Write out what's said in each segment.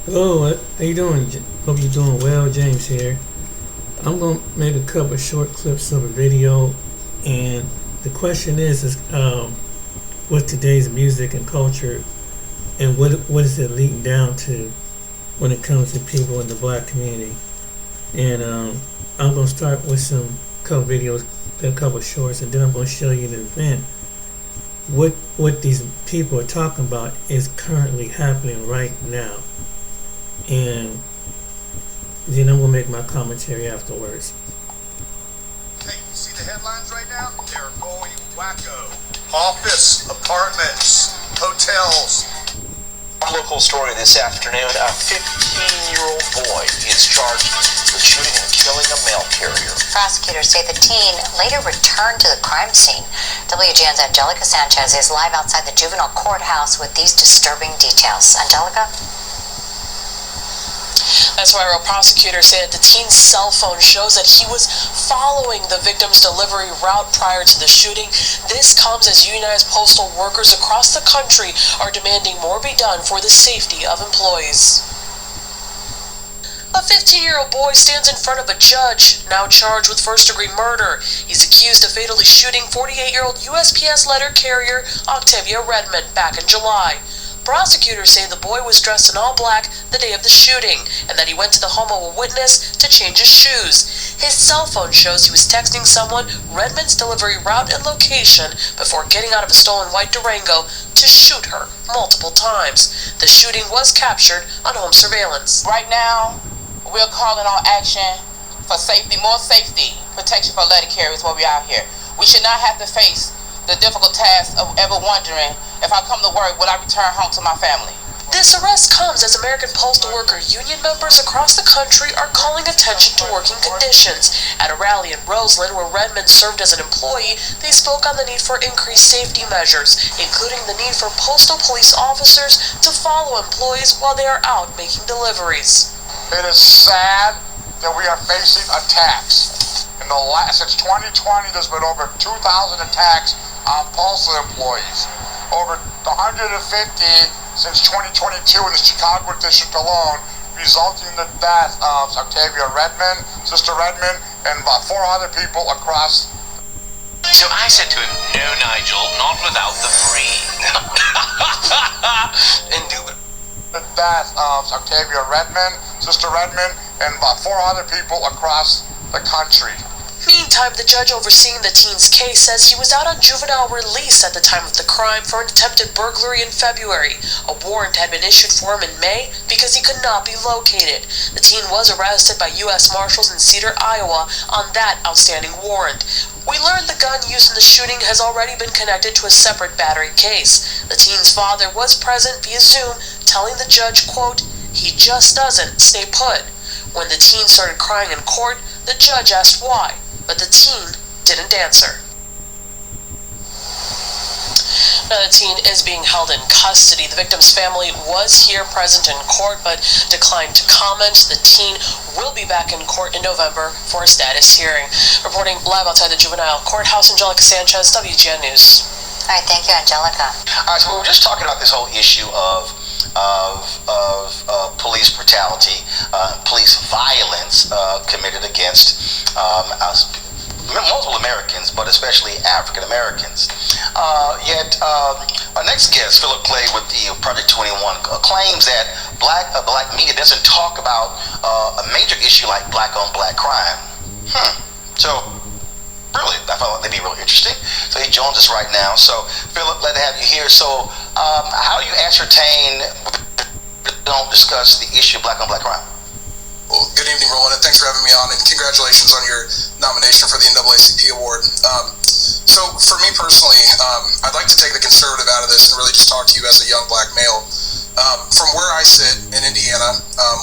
Hello, how you doing? Hope you're doing well. James here. I'm gonna make a couple of short clips of a video, and the question is what's today's music and culture, and what is it leading down to when it comes to people in the black community? And I'm gonna start with some couple videos, a couple of shorts, and then I'm gonna show you the event. What these people are talking about is currently happening right now. And then I'm gonna make my commentary afterwards. Hey, you see the headlines right now? They're going wacko. Office, apartments, hotels. Local story this afternoon, a 15-year-old boy is charged with shooting and killing a mail carrier. Prosecutors say the teen later returned to the crime scene. WGN's Angelica Sanchez is live outside the juvenile courthouse with these disturbing details. Angelica? That's why a prosecutor said the teen's cell phone shows that he was following the victim's delivery route prior to the shooting. This comes as unionized postal workers across the country are demanding more be done for the safety of employees. A 15-year-old boy stands in front of a judge, now charged with first-degree murder. He's accused of fatally shooting 48-year-old USPS letter carrier Octavia Redmond back in July. Prosecutors say the boy was dressed in all black the day of the shooting, and that he went to the home of a witness to change his shoes. His cell phone shows he was texting someone Redmond's delivery route and location before getting out of a stolen white Durango to shoot her multiple times. The shooting was captured on home surveillance. Right now, we're calling all action for safety, more safety, protection for letter carriers while we're out here. We should not have to face the difficult task of ever wondering if I come to work, will I return home to my family? This arrest comes as American Postal Worker Union members across the country are calling attention to working conditions. At a rally in Roseland where Redmond served as an employee, they spoke on the need for increased safety measures, including the need for postal police officers to follow employees while they are out making deliveries. It is sad that we are facing attacks. Since 2020, there's been over 2,000 attacks on postal employees. Over 150 since 2022 in the Chicago district alone, resulting in the death of Octavia Redmond, Sister Redmond, and about 4 other people across. So I said to him, "No, Nigel, not without the free." The death of Octavia Redmond, Sister Redmond, and about 4 other people across the country. Meantime, the judge overseeing the teen's case says he was out on juvenile release at the time of the crime for an attempted burglary in February. A warrant had been issued for him in May because he could not be located. The teen was arrested by U.S. Marshals in Cedar, Iowa on that outstanding warrant. We learned the gun used in the shooting has already been connected to a separate battery case. The teen's father was present via Zoom, telling the judge, quote, "He just doesn't stay put." When the teen started crying in court, the judge asked why, but the teen didn't answer. Now, the teen is being held in custody. The victim's family was here present in court but declined to comment. The teen will be back in court in November for a status hearing. Reporting live outside the juvenile courthouse, Angelica Sanchez, WGN News. All right, thank you, Angelica. All right, so we were just talking about this whole issue of police brutality, police violence committed against multiple Americans, but especially African Americans. Yet our next guest, Philip Clay with the Project 21, claims that black media doesn't talk about a major issue like black-on-black crime. So, really, I thought that'd be really interesting. So he joins us right now. So, Philip, glad to have you here. So, how do you ascertain we don't discuss the issue of black-on-black crime? Well, good evening, Roland, and thanks for having me on, and congratulations on your nomination for the NAACP award. So, for me personally, I'd like to take the conservative out of this and really just talk to you as a young black male. From where I sit in Indiana,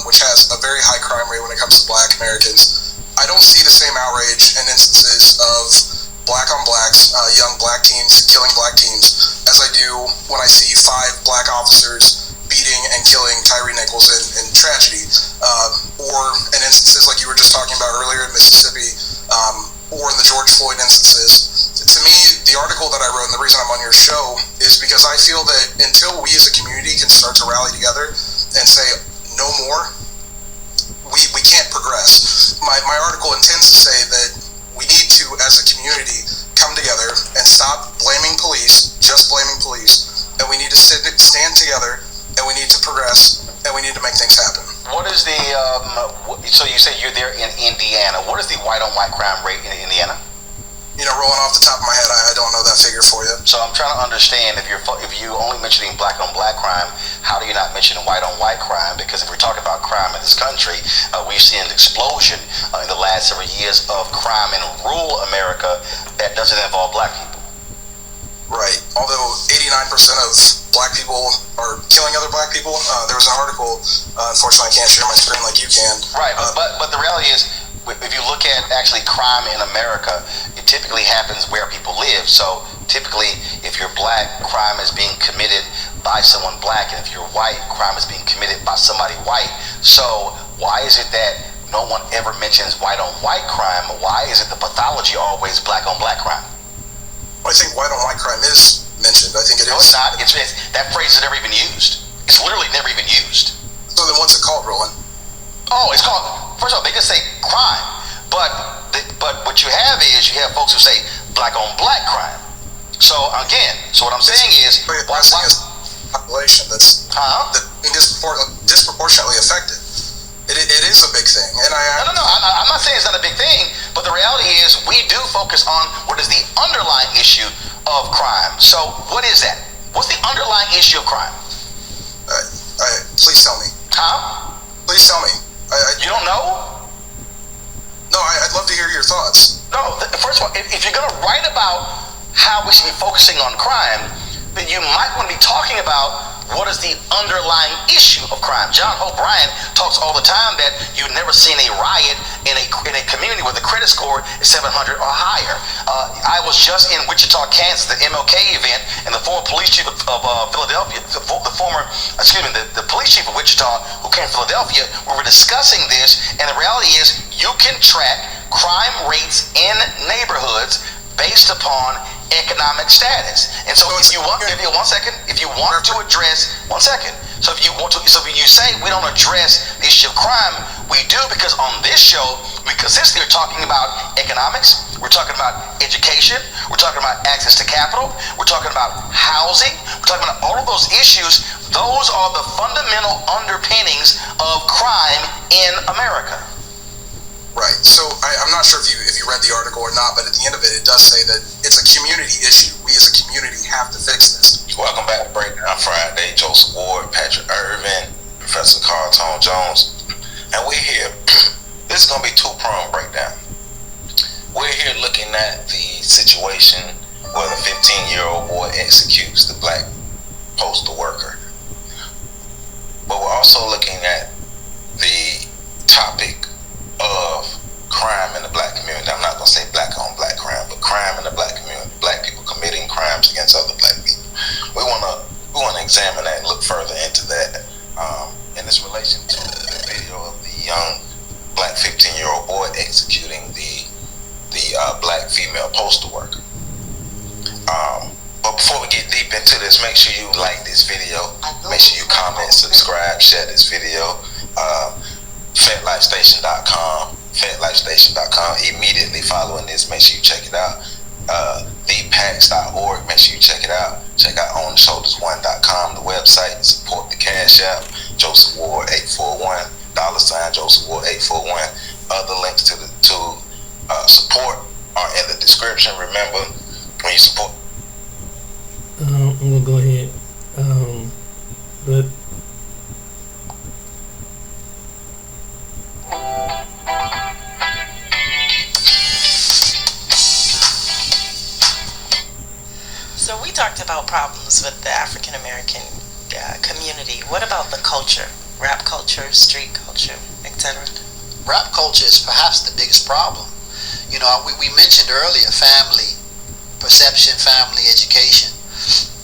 which has a very high crime rate when it comes to black Americans, I don't see the same outrage and instances of black on blacks, young black teens killing black teens, as I do when I see 5 black officers beating and killing Tyree Nichols in tragedy, or in instances like you were just talking about earlier in Mississippi, or in the George Floyd instances. To me, the article that I wrote and the reason I'm on your show is because I feel that until we as a community can start to rally together and say no article intends to say that we need to, as a community, come together and stop blaming police, just blaming police, and we need to stand together, and we need to progress, and we need to make things happen. What is the, so you say you're there in Indiana. What is the white-on-white crime rate in Indiana? Rolling off the top of my head, I don't know that figure for you. So I'm trying to understand, if you only mentioning black-on-black crime, how do you not mention white-on-white crime? Because if we're talking about crime in this country, we've seen an explosion in the last several years of crime in rural America that doesn't involve black people. Right. Although 89% of black people are killing other black people. There was an article, unfortunately I can't share my screen like you can. Right, but the reality is, if you look at actually crime in America, it typically happens where people live. So typically, if you're black, crime is being committed by someone black, and if you're white, crime is being committed by somebody white. So why is it that no one ever mentions white-on-white crime? Why is it the pathology always black-on-black crime? Well, I think white-on-white crime is mentioned. I think it is. No, it's not. That phrase is never even used. It's literally never even used. So then what's it called, Roland? Oh, it's called, first of all, they just say crime. But what you have is, you have folks who say black-on-black crime. So again, what I'm saying is, addressing a population that's disproportionately affected. It is a big thing. And No, I'm not saying it's not a big thing, but the reality is we do focus on what is the underlying issue of crime. So what is that? What's the underlying issue of crime? Please tell me. Please tell me. You don't know? No, I'd love to hear your thoughts. No, first of all, if you're going to write about how we should be focusing on crime, then you might want to be talking about what is the underlying issue of crime. John Hope Bryant talks all the time that you've never seen a riot in a community where the credit score is 700 or higher. I was just in Wichita, Kansas, the MLK event, and the former police chief of Philadelphia, the police chief of Wichita, who came from Philadelphia, we were discussing this, and the reality is you can track crime rates in neighborhoods based upon economic status. And so if you want to address, so when you say we don't address the issue of crime, we do, because on this show we consistently are talking about economics, we're talking about education, we're talking about access to capital, we're talking about housing, we're talking about all of those issues. Those are the fundamental underpinnings of crime in America. Right. So I'm not sure if you read the article or not, but at the end of it, it does say that it's a community issue. We as a community have to fix this. Welcome back to Breakdown Friday. Joseph Ward, Patrick Irvin, Professor Carl Tone Jones, and we're here. This is going to be two-pronged breakdown. We're here looking at the situation where the 15-year-old boy executes the black postal worker. But we're also looking at the topic of crime in the black community. I'm not going to say black-on-black crime, but crime in the black community. Black people committing crimes against other black people. We want to examine that and look further into that in this relation to the video of the young black 15-year-old boy executing the black female postal worker. But before we get deep into this, make sure you like this video. Make sure you comment, subscribe, share this video. FedLifeStation.com, immediately following this, make sure you check it out. ThePax.org, make sure you check it out. Check out OnTheShoulders1.com, the website. Support the Cash App, Joseph Ward 841, $ Joseph Ward 841. Other links to support are in the description. Remember, when you support. I'm gonna go ahead, but. So we talked about problems with the African American community. What about the culture? Rap culture, street culture, etc.? Rap culture is perhaps the biggest problem. You know, we mentioned earlier family perception, family education.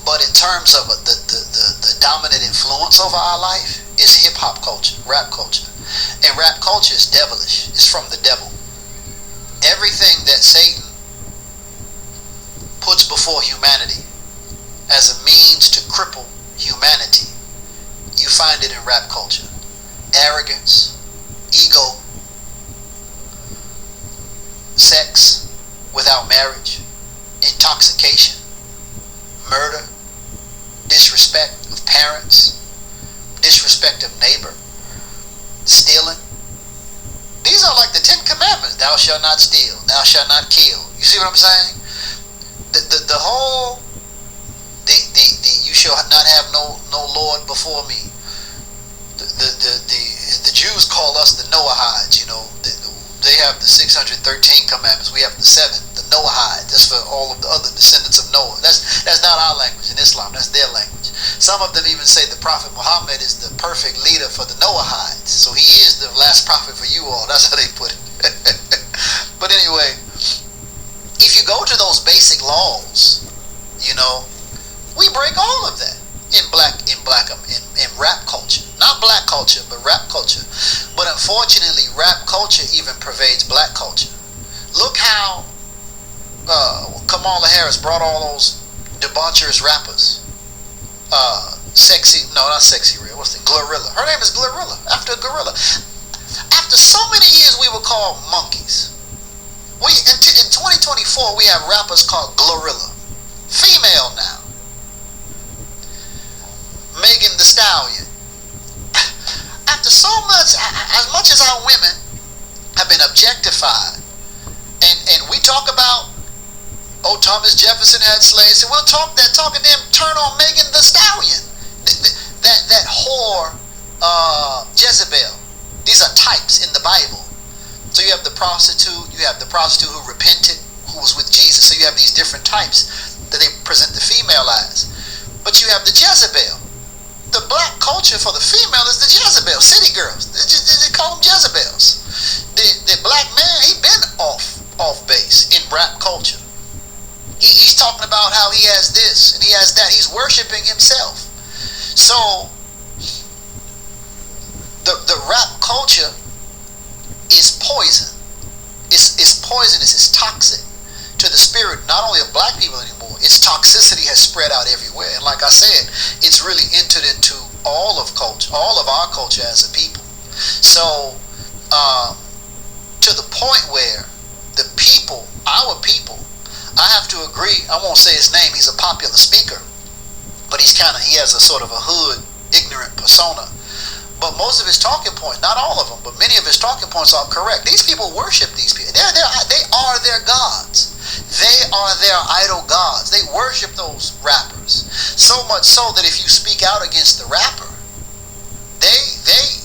But in terms of the dominant influence over our life is hip-hop culture, rap culture. And rap culture is devilish. It's from the devil. Everything that Satan puts before humanity as a means to cripple humanity, you find it in rap culture. Arrogance, ego, sex without marriage, intoxication, murder, disrespect of parents, disrespect of neighbor, stealing. These are like the 10 commandments. Thou shalt not steal, thou shalt not kill. You see what I'm saying? The whole you shall not have no Lord before me. The Jews call us the Noahides, you know. They have the 613 commandments. We have the 7, the Noahides. That's for all of the other descendants of Noah. That's not our language in Islam. That's their language. Some of them even say the Prophet Muhammad is the perfect leader for the Noahides. So he is the last prophet for you all. That's how they put it. But anyway, if you go to those basic laws, you know, we break all of that in rap culture. Not black culture, but rap culture. But unfortunately, rap culture even pervades black culture. Look how Kamala Harris brought all those debaucherous rappers. Glorilla. Her name is Glorilla, after a gorilla. After so many years, we were called monkeys. In 2024, we have rappers called Glorilla. Female now. Megan Thee Stallion. After so much, as much as our women have been objectified, and we talk about, oh, Thomas Jefferson had slaves, so we'll talk and then turn on Megan Thee Stallion, that whore, Jezebel. These are types in the Bible. So you have the prostitute who repented, who was with Jesus. So you have these different types that they present the female as. But you have the Jezebel. The black culture for the female is the Jezebel, city girls. They call them Jezebels. The black man, he been off base in rap culture. He's talking about how he has this and he has that. He's worshiping himself. So the rap culture is poison. It's poisonous. It's toxic to the spirit, not only of black people anymore. Its toxicity has spread out everywhere. And like I said, it's really entered into all of culture, all of our culture as a people. So, to the point where the people, our people, I have to agree, I won't say his name, he's a popular speaker, but he has a sort of a hood, ignorant persona. But most of his talking points, not all of them, but many of his talking points are correct. These people worship these people. They are their gods. They are their idol gods. They worship those rappers. So much so that if you speak out against the rapper,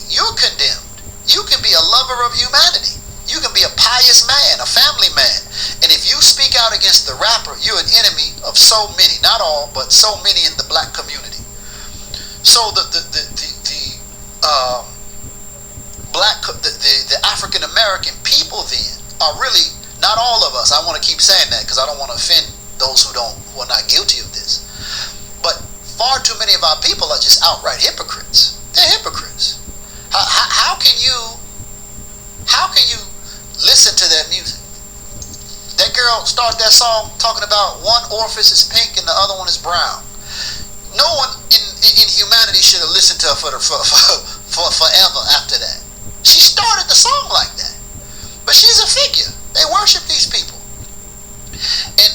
you're condemned. You can be a lover of humanity. You can be a pious man, a family man. And if you speak out against the rapper, you're an enemy of so many, not all, but so many in the black community. So the African American people then are really, not all of us, I want to keep saying that because I don't want to offend those who are not guilty of this, but far too many of our people are just outright hypocrites. They're hypocrites. How can you listen to that music? That girl started that song talking about one orifice is pink and the other one is brown. No one in humanity should have listened to her for forever after that. She started the song like that. But she's a figure. They worship these people. And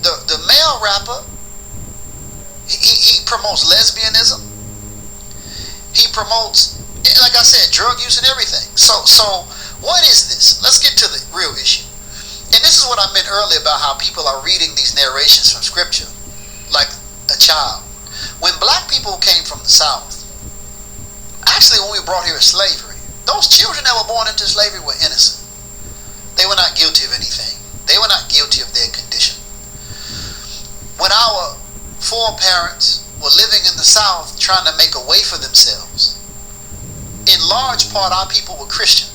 the male rapper, he promotes lesbianism. He promotes, like I said, drug use and everything. So what is this? Let's get to the real issue. And this is what I meant earlier about how people are reading these narrations from scripture like a child. When black people came from the South, actually when we were brought here as slavery, those children that were born into slavery were innocent. They were not guilty of anything. They were not guilty of their condition. When our foreparents were living in the South trying to make a way for themselves, in large part our people were Christian.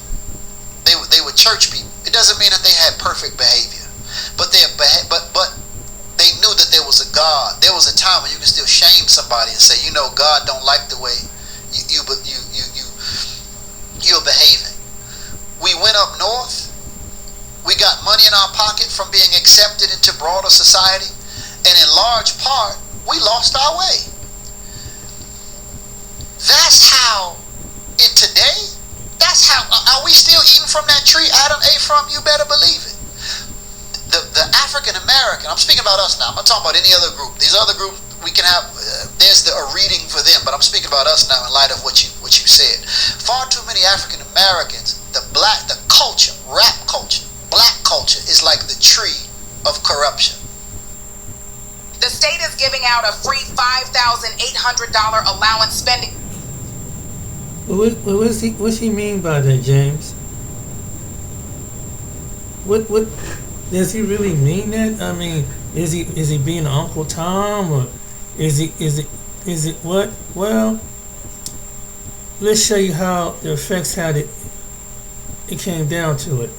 They were church people. It doesn't mean that they had perfect behavior, but they knew that there was a God. There was a time when you could still shame somebody and say, you know, God don't like the way you're behaving. We went up north. We got money in our pocket from being accepted into broader society, and in large part, we lost our way. That's how, in today, that's how, are we still eating from that tree Adam ate from? You better believe it. the African American, I'm speaking about us now, I'm not talking about any other group. These other groups, we can have, there's a reading for them, but I'm speaking about us now in light of what you said. Far too many African Americans, the culture, rap culture, black culture is like the tree of corruption. The state is giving out a free $5,800 allowance spending. What's he mean by that, James? What does he really mean that? I mean, is he being Uncle Tom, or is it what? Well, let's show you how the effects had it came down to it.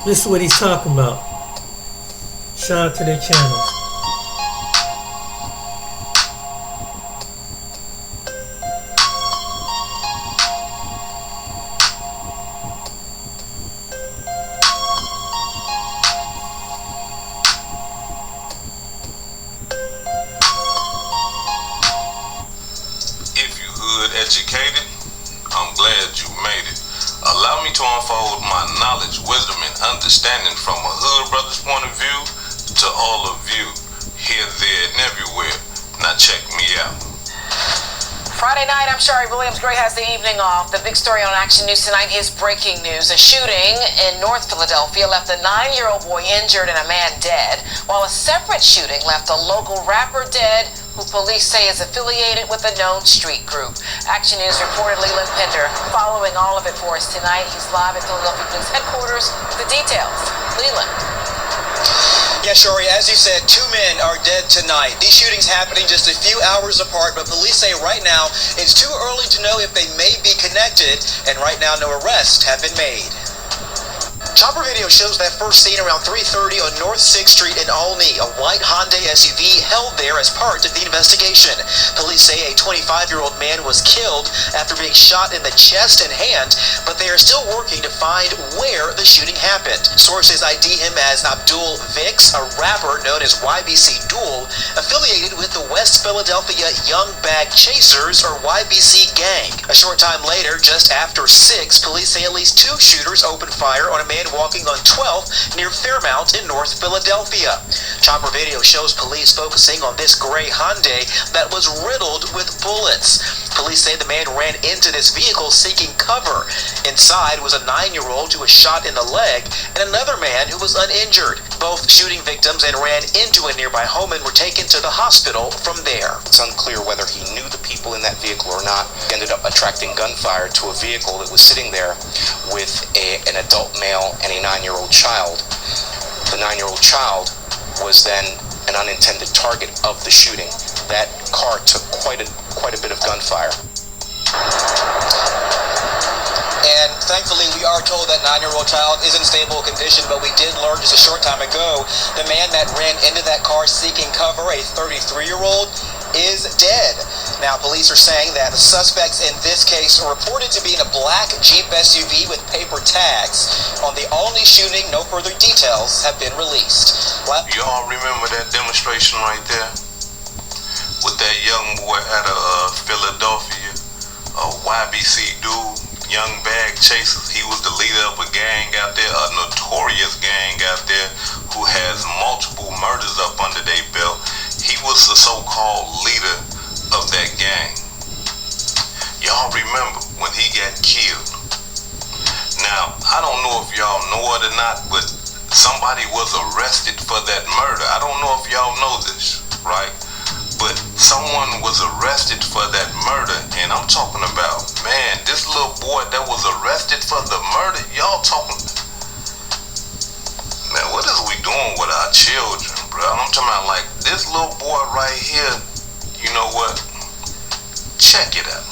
This is what he's talking about. Shout out to their channels. Educated, I'm glad you made it. Allow me to unfold my knowledge, wisdom, and understanding from a hood brother's point of view to all of you, here, there, and everywhere. Now check me out. Friday night, I'm Shari Williams. Gray has the evening off. The big story on Action News tonight is breaking news. A shooting in North Philadelphia left a 9-year-old boy injured and a man dead, while a separate shooting left a local rapper dead, who police say is affiliated with a known street group. Action News reporter Leland Pender following all of it for us tonight. He's live at Philadelphia Police Headquarters with the details. Leland. Yeah, Shari, as you said, 2 men are dead tonight. These shootings happening just a few hours apart, but police say right now it's too early to know if they may be connected, and right now no arrests have been made. Chopper video shows that first seen around 3:30 on North 6th Street in Olney. A white Hyundai SUV held there as part of the investigation. Police say a 25-year-old man was killed after being shot in the chest and hand, but they are still working to find where the shooting happened. Sources ID him as Abdul Vix, a rapper known as YBC Duel, affiliated with the West Philadelphia Young Bag Chasers, or YBC gang. A short time later, just after 6, police say at least 2 shooters opened fire on a man walking on 12th near Fairmount in North Philadelphia. Chopper video shows police focusing on this gray Hyundai that was riddled with bullets. Police say the man ran into this vehicle seeking cover. Inside was a 9-year-old who was shot in the leg and another man who was uninjured. Both shooting victims and ran into a nearby home and were taken to the hospital from there. It's unclear whether he knew the people in that vehicle or not. He ended up attracting gunfire to a vehicle that was sitting there with an adult male and a 9-year-old child. The 9-year-old child was then an unintended target of the shooting. That car took quite a bit of gunfire. And thankfully, we are told that 9-year-old child is in stable condition, but we did learn just a short time ago the man that ran into that car seeking cover, a 33-year-old, is dead. Now, police are saying that the suspects in this case are reported to be in a black Jeep SUV with paper tags. On the Olney shooting, no further details have been released. Y'all remember that demonstration right there? With that young boy out of Philadelphia, YBC dude, Young Bag Chasers. He was the leader of a gang out there, a notorious gang out there, who has multiple murders up under their belt. He was the so-called leader of that gang. Y'all remember when he got killed. Now, I don't know if y'all know it or not, but somebody was arrested for that murder. I don't know if y'all know this, right? But someone was arrested for that murder, and I'm talking about, man, this little boy that was arrested for the murder, y'all talking, man, what is we doing with our children, bro? I'm talking about, like, this little boy right here, you know what? Check it out.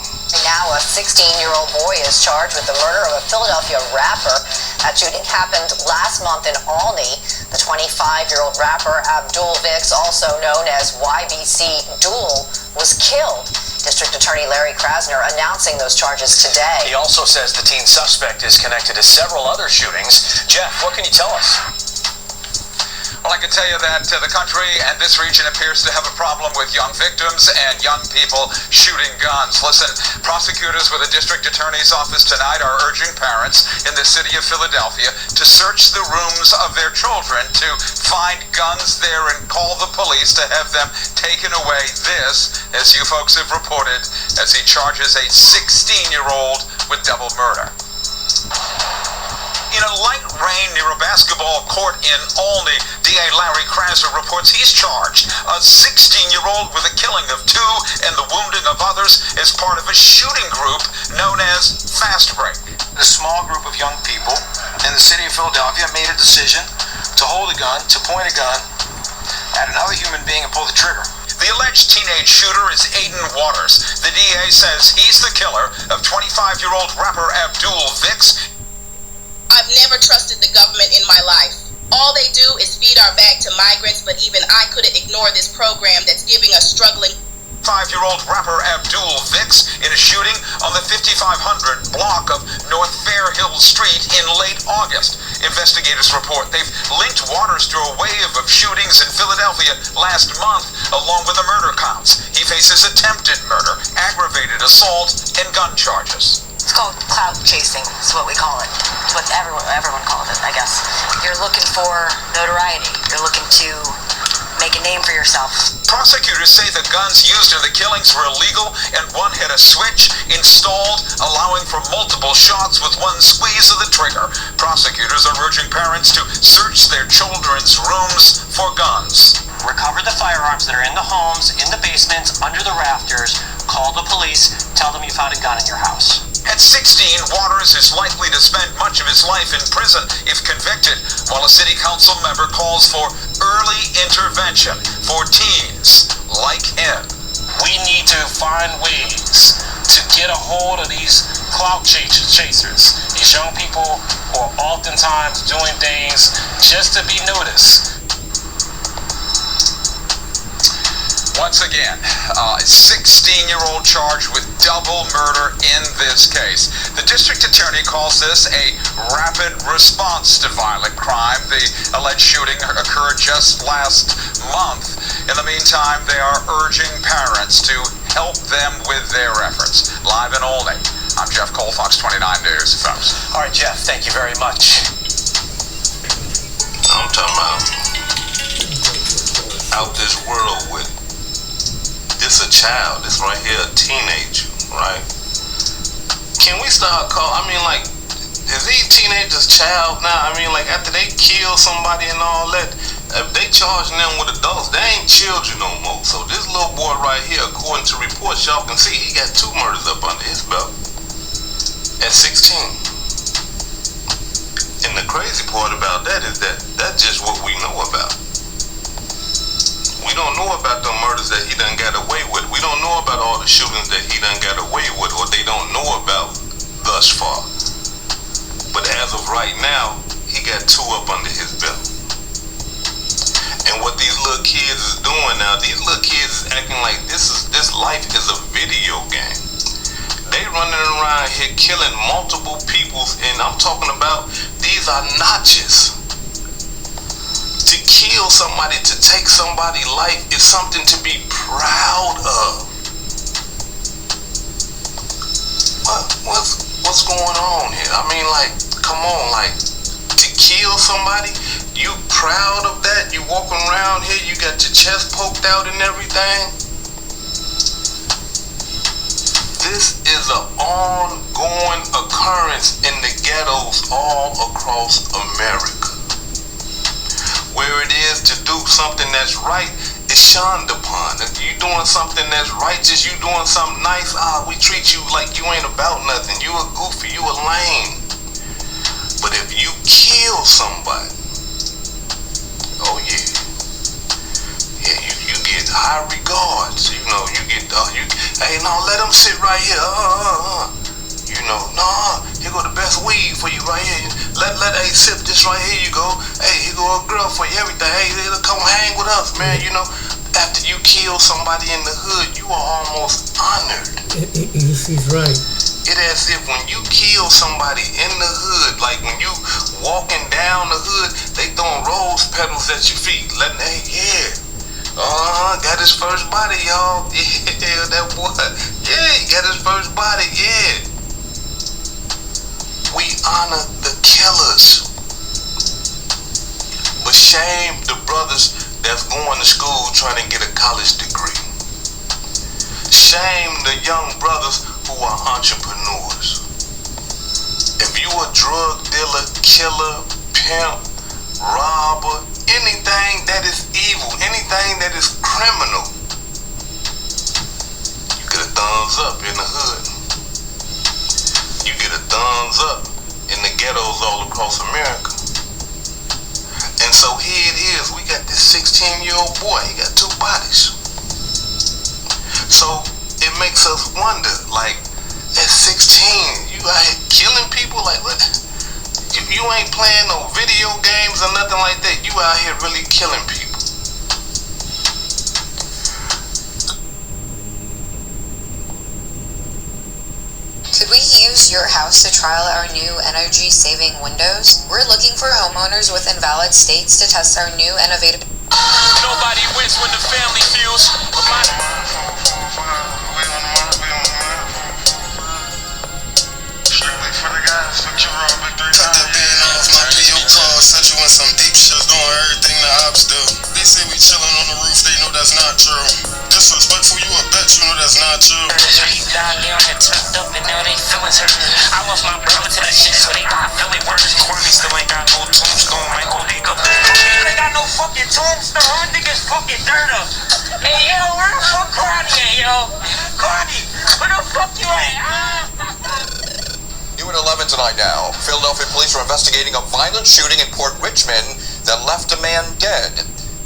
Now a 16-year-old boy is charged with the murder of a Philadelphia rapper. That shooting happened last month in Olney. The 25-year-old rapper Abdul Vix, also known as YBC Duel, was killed. District Attorney Larry Krasner announcing those charges today. He also says the teen suspect is connected to several other shootings. Jeff, what can you tell us? Well, I can tell you that the country and this region appears to have a problem with young victims and young people shooting guns. Listen, prosecutors with the district attorney's office tonight are urging parents in the city of Philadelphia to search the rooms of their children to find guns there and call the police to have them taken away. This, as you folks have reported, as he charges a 16-year-old with double murder. In a light rain near a basketball court in Olney, DA Larry Krasner reports he's charged a 16-year-old with the killing of 2 and the wounding of others as part of a shooting group known as Fast Break. A small group of young people in the city of Philadelphia made a decision to hold a gun, to point a gun at another human being and pull the trigger. The alleged teenage shooter is Aiden Waters. The DA says he's the killer of 25-year-old rapper Abdul Vix. I've never trusted the government in my life. All they do is feed our bag to migrants, but even I couldn't ignore this program that's giving us struggling 5-year-old rapper Abdul Vix in a shooting on the 5500 block of North Fair Hill Street in late August. Investigators report they've linked Waters to a wave of shootings in Philadelphia last month, along with the murder counts. He faces attempted murder, aggravated assault, and gun charges. It's called clout chasing, is what we call it. It's what everyone calls it, I guess. You're looking for notoriety. You're looking to make a name for yourself. Prosecutors say the guns used in the killings were illegal and one had a switch installed, allowing for multiple shots with one squeeze of the trigger. Prosecutors are urging parents to search their children's rooms for guns. Recover the firearms that are in the homes, in the basements, under the rafters. Call the police. Tell them you found a gun in your house. At 16, Waters is likely to spend much of his life in prison if convicted, while a city council member calls for early intervention for teens like him. We need to find ways to get a hold of these clout chasers, these young people who are oftentimes doing things just to be noticed. Once again, a 16-year-old charged with double murder in this case. The district attorney calls this a rapid response to violent crime. The alleged shooting occurred just last month. In the meantime, they are urging parents to help them with their efforts. Live in Olney, I'm Jeff Cole, Fox 29 News, folks. All right, Jeff, thank you very much. I'm talking about out this world with it's a child, it's right here, a teenager, right? Can we start is these teenagers child now? I mean, like, after they kill somebody and all that, if they charging them with adults, they ain't children no more. So this little boy right here, according to reports, y'all can see, he got 2 murders up under his belt at 16. And the crazy part about that is that that's just what we know about. We don't know about the murders that he done got away with. We don't know about all the shootings that he done got away with, or they don't know about thus far. But as of right now, he got 2 up under his belt. And what these little kids is doing now, these little kids is acting like this life is a video game. They running around here killing multiple people, and I'm talking about these are notches. To kill somebody, to take somebody's life is something to be proud of. What's going on here? I mean, like, come on, like, to kill somebody, you proud of that? You walking around here, you got your chest poked out and everything? This is an ongoing occurrence in the ghettos all across America. Where it is to do something that's right is shunned upon. If you doing something that's righteous, you doing something nice, we treat you like you ain't about nothing. You a goofy, you a lame. But if you kill somebody, oh yeah, you get high regards. You know, you get hey, no, let them sit right here. You know, here go the best weed for you right here. Hey, sip this right here, you go. Hey, here go a girl for you, everything. Hey, come hang with us, man. You know, after you kill somebody in the hood, you are almost honored. She's right. it as if when you kill somebody in the hood, like when you walking down the hood, they throwing rose petals at your feet, letting got his first body, y'all. Yeah, that boy. Yeah, he got his first body. Yeah. We honor the killers, but shame the brothers that's going to school trying to get a college degree. Shame the young brothers who are entrepreneurs. If you a drug dealer, killer, pimp, robber, anything that is evil, anything that is criminal, you get a thumbs up in the hood. You get a thumbs up in the ghettos all across America. And so here it is, we got this 16-year-old boy, he got two bodies. So it makes us wonder, like, at 16, you out here killing people, like what? You ain't playing no video games or nothing like that. You out here really killing people. Could we use your house to trial our new energy-saving windows? We're looking for homeowners with invalid states to test our new innovative... Nobody wins when the family feels. Cut the band off my PO call, set you in some deep shit, doing everything the ops do. They say we chillin' on the roof, they know that's not true. Disrespectful, you a bitch, you know that's not true. Down there, had tucked up and now they feelings hurt. I lost my brother to that shit, so they got Philly worse. Courtney still ain't got no tombstone, Michael Dick up. You ain't got no fucking tombstone, niggas fucking dirt up. Hey yo, where the fuck Courtney at, yo? Courtney, where the fuck you at? New at 11 tonight now. Philadelphia police are investigating a violent shooting in Port Richmond that left a man dead.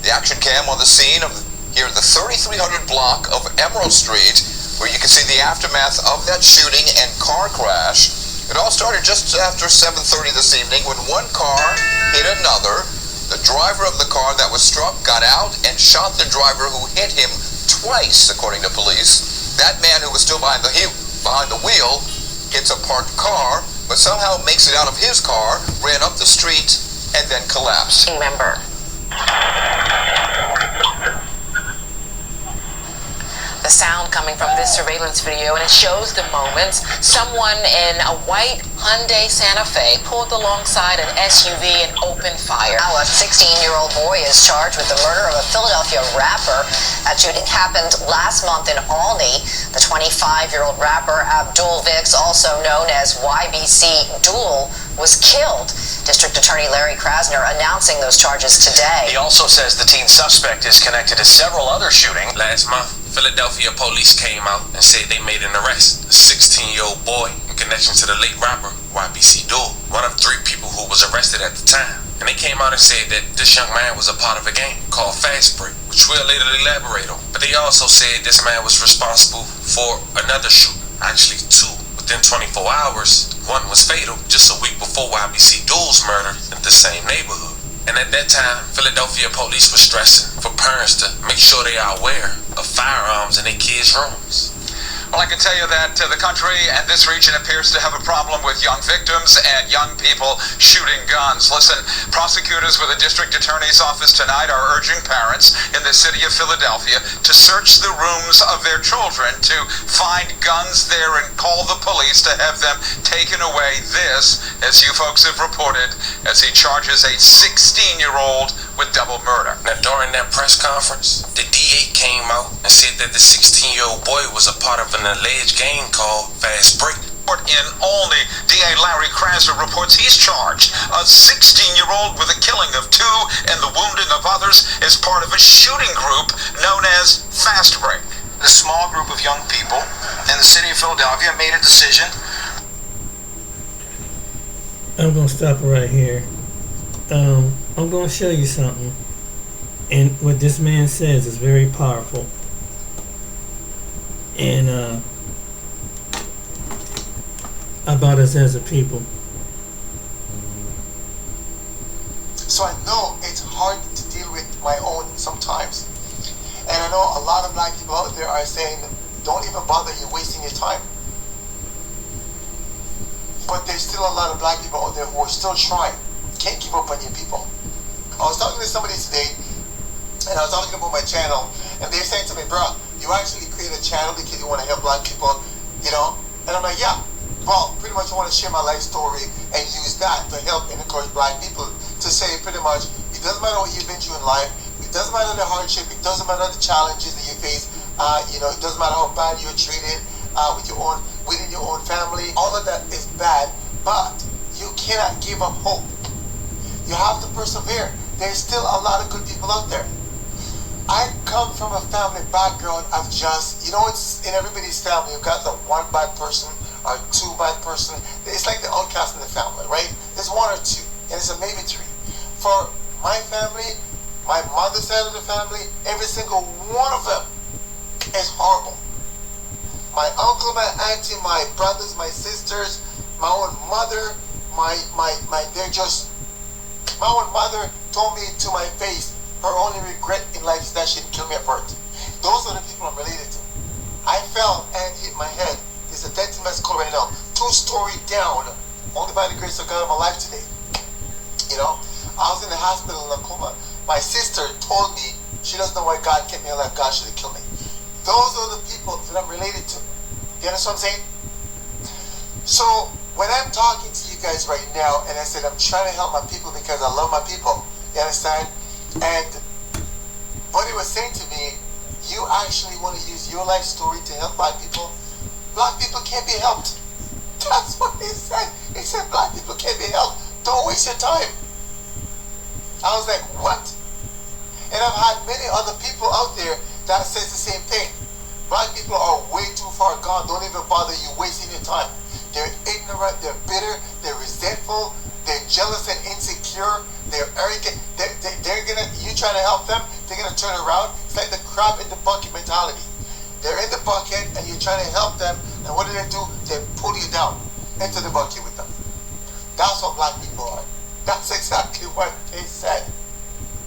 The action cam on the scene of here the 3300 block of Emerald Street, where you can see the aftermath of that shooting and car crash. It all started just after 7:30 this evening when one car hit another. The driver of the car that was struck got out and shot the driver who hit him twice, according to police. That man who was still behind the wheel hits a parked car, but somehow makes it out of his car, ran up the street, and then collapsed. Member. The sound coming from this surveillance video, and it shows the moments someone in a white Hyundai Santa Fe pulled alongside an SUV and opened fire. Now a 16-year-old boy is charged with the murder of a Philadelphia rapper. That shooting happened last month in Olney. The 25-year-old rapper Abdul Vix, also known as YBC Duel, was killed. District Attorney Larry Krasner announcing those charges today. He also says the teen suspect is connected to several other shootings. Last month, Philadelphia police came out and said they made an arrest. A 16-year-old boy in connection to the late rapper YBC Duel, one of 3 people who was arrested at the time. And they came out and said that this young man was a part of a gang called Fast Break, which we'll later elaborate on. But they also said this man was responsible for another shooting, actually 2 within 24 hours. One was fatal just a week before YBC Duel's murder in the same neighborhood. And at that time, Philadelphia police was stressing for parents to make sure they are aware of firearms in their kids' rooms. Well, I can tell you that the country and this region appears to have a problem with young victims and young people shooting guns. Listen, prosecutors with the district attorney's office tonight are urging parents in the city of Philadelphia to search the rooms of their children to find guns there and call the police to have them taken away. This, as you folks have reported, as he charges a 16-year-old with double murder. Now, during that press conference, the DA came out and said that the 16-year-old boy was a part of an alleged gang called Fast Break. In Olney, DA Larry Krasner reports he's charged a 16-year-old with the killing of 2 and the wounding of others as part of a shooting group known as Fast Break. A small group of young people in the city of Philadelphia made a decision. I'm going to stop right here. I'm going to show you something. And what this man says is very powerful. And about us as a people. So I know it's hard to deal with my own sometimes. And I know a lot of black people out there are saying, don't even bother, you're wasting your time. But there's still a lot of black people out there who are still trying. Can't give up on your people. I was talking to somebody today, and I was talking about my channel, and they're saying to me, bro, you actually create a channel because you want to help black people, you know? And I'm like, yeah. Well, pretty much I want to share my life story and use that to help and encourage black people to say pretty much, it doesn't matter what you've been through in life, it doesn't matter the hardship, it doesn't matter the challenges that you face, you know, it doesn't matter how bad you're treated within your own family, all of that is bad, but you cannot give up hope. You have to persevere. There's still a lot of good people out there. I come from a family background of just, you know, it's in everybody's family, you've got the one bad person or two bad person. It's like the outcast in the family, right? There's one or two, and it's a maybe three. For my family, my mother's side of the family, every single one of them is horrible. My uncle, my auntie, my brothers, my sisters, my own mother, they're just, my own mother told me to my face, her only regret in life is that she didn't kill me at birth. Those are the people I'm related to. I fell and hit my head. There's a dent in my skull right now. 2-story down. Only by the grace of God I'm alive today. You know, I was in the hospital in a coma. My sister told me she doesn't know why God kept me alive. God should have killed me. Those are the people that I'm related to. You understand what I'm saying? So when I'm talking to you guys right now, and I said I'm trying to help my people because I love my people. You understand? And what he was saying to me, you actually want to use your life story to help black people. Black people can't be helped. That's what he said. He said black people can't be helped. Don't waste your time. I was like, what? And I've had many other people out there that says the same thing. Black people are way too far gone. Don't even bother you wasting your time. They're ignorant, they're bitter, they're resentful, they're jealous and insecure, they're arrogant. They're gonna, you try to help them, they're gonna turn around. It's like the crab in the bucket mentality. They're in the bucket and you're trying to help them, and what do? They pull you down into the bucket with them. That's what black people are. That's exactly what they said.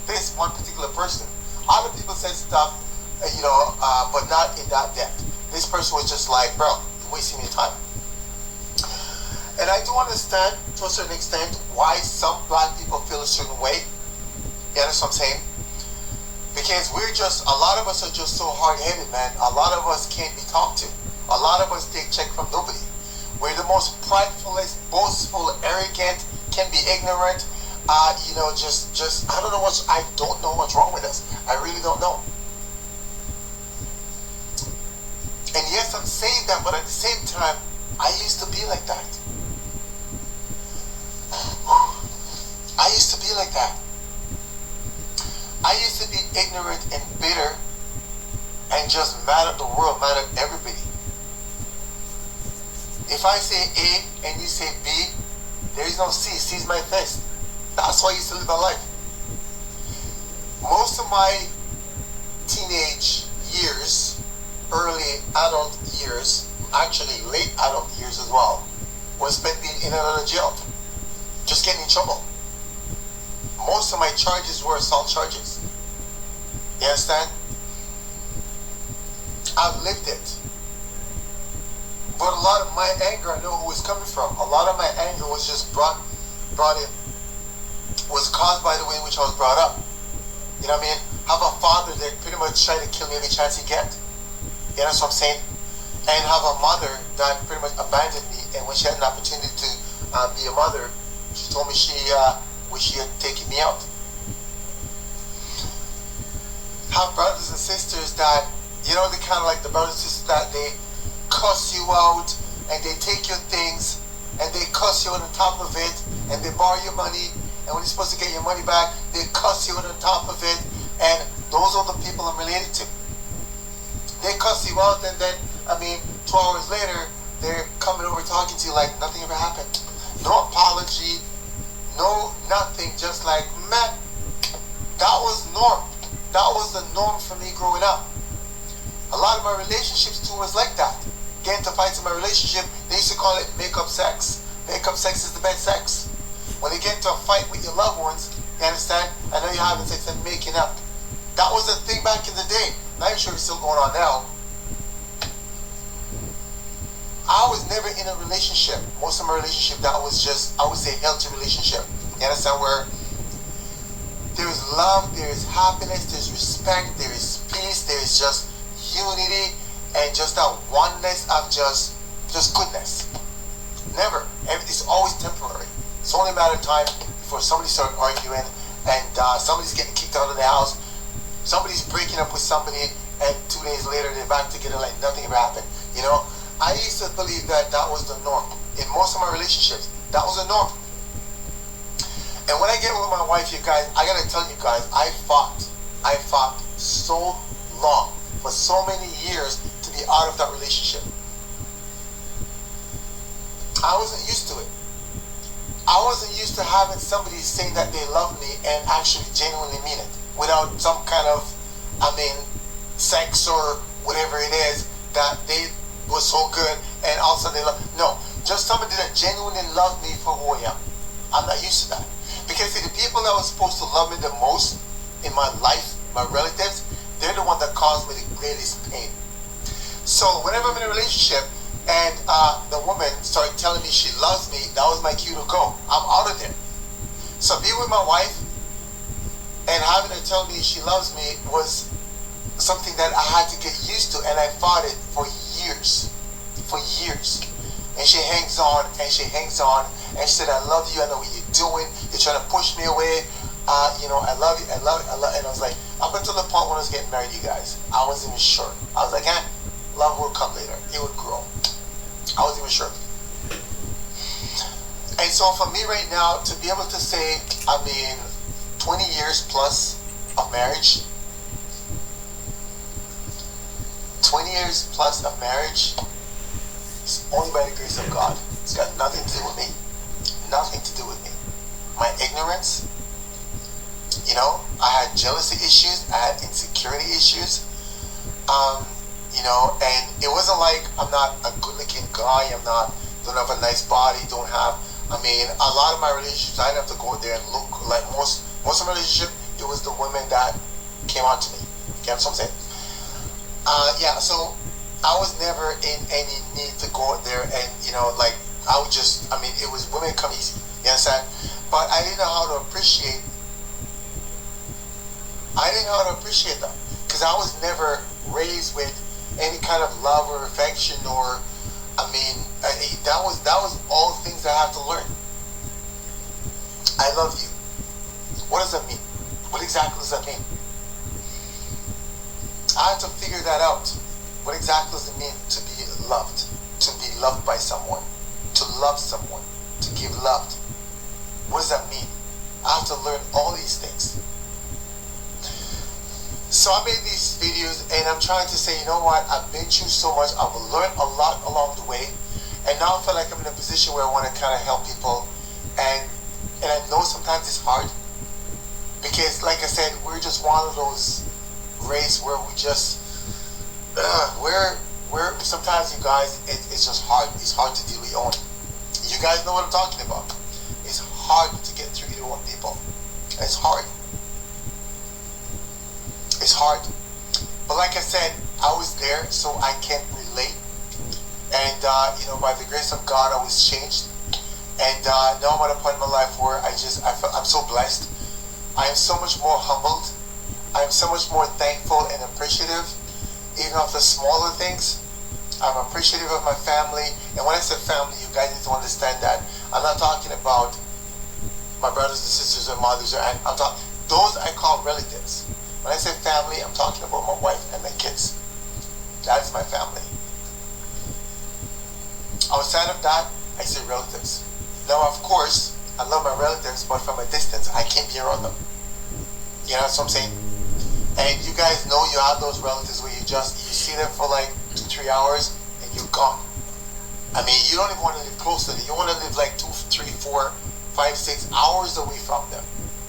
This one particular person. Other people said stuff, but not in that depth. This person was just like, bro, you're wasting your time. And I do understand, to a certain extent, why some black people feel a certain way. You understand what I'm saying? Because a lot of us are just so hard-headed, man. A lot of us can't be talked to. A lot of us take check from nobody. We're the most pridefulest, boastful, arrogant, can be ignorant. I don't know what's wrong with us. I really don't know. And yes, I'm saying that, but at the same time, I used to be like that. I used to be like that. I used to be ignorant and bitter and just mad at the world, mad at everybody. If I say A and you say B, there is no C. C is my fist. That's why I used to live my life. Most of my teenage years, early adult years, actually late adult years as well, was spent being in and out of jail. Just getting in trouble. Most of my charges were assault charges. You understand? I've lived it. But a lot of my anger, I know who it's coming from. A lot of my anger was just brought in, was caused by the way in which I was brought up. You know what I mean? Have a father that pretty much tried to kill me every chance he get. You know what I'm saying? And have a mother that pretty much abandoned me, and when she had an opportunity to be a mother, she told me she wished she had taken me out. Have brothers and sisters that, the kind of like the brothers and sisters that they cuss you out, and they take your things, and they cuss you on the top of it, and they borrow your money, and when you're supposed to get your money back, they cuss you on the top of it, and those are the people I'm related to. They cuss you out, and then, 2 hours later, they're coming over talking to you like nothing ever happened. No apology, no nothing, just like, man, that was norm. That was the norm for me growing up. A lot of my relationships too was like that. Getting to fights in my relationship, they used to call it make-up sex. Make-up sex is the best sex. When you get into a fight with your loved ones, you understand? I know you're having sex and making up. That was a thing back in the day. Not even sure it's still going on now. I was never in a relationship. Most of my relationship, that was just, I would say, healthy relationship. You understand? Where there is love, there is happiness, there's respect, there is peace, there is just unity, and just that oneness of just goodness. Never. It's always temporary. It's only a matter of time before somebody starts arguing, and somebody's getting kicked out of the house. Somebody's breaking up with somebody, and 2 days later they're back together like nothing ever happened. You know, I used to believe that that was the norm in most of my relationships. That was the norm. And when I get with my wife, you guys, I gotta tell you guys, I fought so long, for so many years, to be out of that relationship. I wasn't used to it. I wasn't used to having somebody say that they love me and actually genuinely mean it, without some kind of, sex or whatever it is, that they was so good and also they love. No, just somebody that genuinely loved me for who I am. I'm not used to that. Because see, the people that were supposed to love me the most in my life, my relatives, they're the ones that caused me the greatest pain. So whenever I'm in a relationship and the woman started telling me she loves me, that was my cue to go. I'm out of there. So being with my wife and having her tell me she loves me was something that I had to get used to, and I fought it for years. And she hangs on, and she said, I love you, I know what you're doing, you're trying to push me away, I love you, and I was like, up until the point when I was getting married, you guys, I wasn't even sure. I was like, love will come later, it would grow. I wasn't even sure. And so for me right now, to be able to say, 20 years plus of marriage, 20 years plus of marriage, it's only by the grace of God. It's got nothing to do with me. Nothing to do with me. My ignorance, I had jealousy issues, I had insecurity issues, and it wasn't like I'm not a good looking guy, don't have a nice body, a lot of my relationships, I didn't have to go there and look like most of my relationship, it was the women that came on to me. You know what I'm saying? So I was never in any need to go out there and, I would just, it was women come easy, you understand? But I didn't know how to appreciate them, because I was never raised with any kind of love or affection or, that was all things I had to learn. I love you. What does that mean? What exactly does that mean? I had to figure that out. What exactly does it mean to be loved by someone, to love someone, to give love? What does that mean? I have to learn all these things. So I made these videos and I'm trying to say, you know what, I've been through so much, I've learned a lot along the way, and now I feel like I'm in a position where I want to kind of help people, and I know sometimes it's hard, because like I said, we're just one of those race where we just we're sometimes, you guys, it's just hard. It's hard to deal with your own. You guys know what I'm talking about. It's hard to get through your own people. It's hard. But like I said, I was there, so I can relate. And by the grace of God, I was changed. And now I'm at a point in my life where I'm so blessed. I am so much more humbled. I am so much more thankful and appreciative, even of the smaller things. I'm appreciative of my family. And when I say family, you guys need to understand that I'm not talking about my brothers and sisters or mothers or aunts. Those I call relatives. When I say family, I'm talking about my wife and my kids. That is my family. Outside of that, I say relatives. Now, of course, I love my relatives, but from a distance, I can't be around them. You know what I'm saying? And you guys know you have those relatives where you see them for like 2-3 hours and you're gone. You don't even want to live close to them. You want to live like 2, 3, 4, 5, 6 hours away from them.